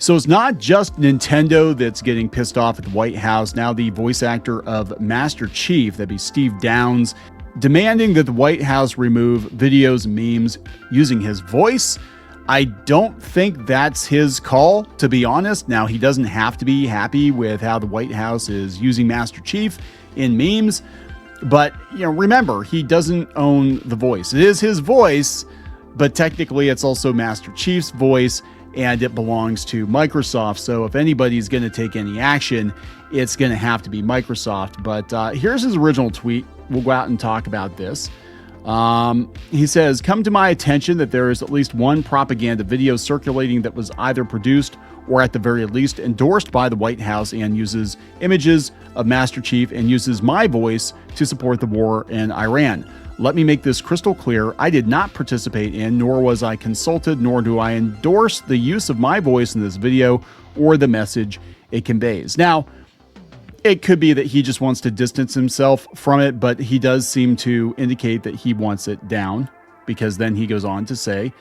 So it's not just Nintendo that's getting pissed off at the White House. Now the voice actor of Master Chief, that'd be Steve Downes, demanding that the White House remove videos and memes using his voice. I don't think that's his call, to be honest. Now, he doesn't have to be happy with how the White House is using Master Chief in memes, but remember, he doesn't own the voice. It is his voice, but technically it's also Master Chief's voice, and it belongs to Microsoft. So if anybody's going to take any action, it's going to have to be Microsoft. But here's his original tweet. We'll go out and talk about this. He says, "Come to my attention that there is at least one propaganda video circulating that was either produced or at the very least endorsed by the White House and uses images of Master Chief and uses my voice to support the war in Iran. Let me make this crystal clear. I did not participate in, nor was I consulted, nor do I endorse the use of my voice in this video or the message it conveys." Now, it could be that he just wants to distance himself from it, but he does seem to indicate that he wants it down, because then he goes on to say,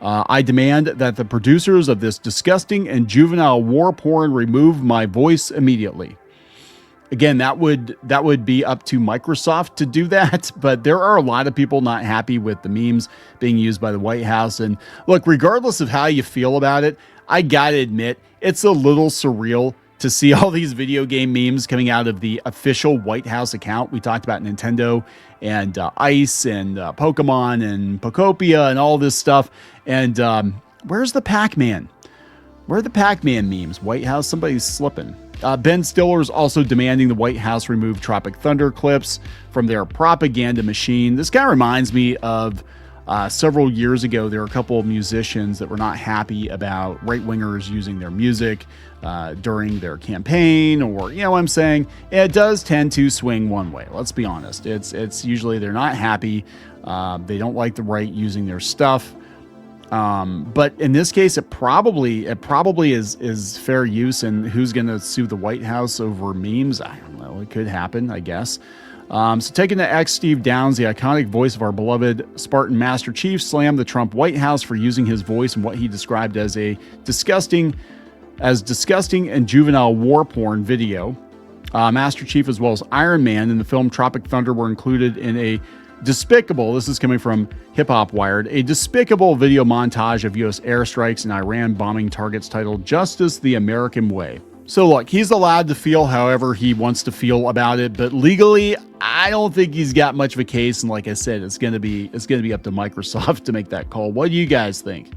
"I demand that the producers of this disgusting and juvenile war porn remove my voice immediately." Again, that would be up to Microsoft to do that, but there are a lot of people not happy with the memes being used by the White House. And look, regardless of how you feel about it, I gotta admit, it's a little surreal to see all these video game memes coming out of the official White House account. We talked about Nintendo and Ice and Pokemon and Pokopia and all this stuff. And where's the Pac-Man? Where are the Pac-Man memes? White House, somebody's slipping. Ben Stiller's also demanding the White House remove Tropic Thunder clips from their propaganda machine. This kind of reminds me of several years ago, there were a couple of musicians that were not happy about right-wingers using their music during their campaign, or, you know what I'm saying? It does tend to swing one way. Let's be honest. It's usually they're not happy. They don't like the right using their stuff. But in this case, it probably is fair use. And who's going to sue the White House over memes? I don't know. It could happen, I guess. So taking to X, Steve Downes, the iconic voice of our beloved Spartan Master Chief, slammed the Trump White House for using his voice in what he described as a disgusting and juvenile war porn video. Master Chief, as well as Iron Man in the film Tropic Thunder, were included in a despicable, this is coming from Hip Hop Wired, a despicable video montage of U.S. airstrikes and Iran bombing targets titled "Justice the American Way." So look, he's allowed to feel however he wants to feel about it, but legally, I don't think he's got much of a case. And like I said, it's going to be up to Microsoft to make that call. What do you guys think?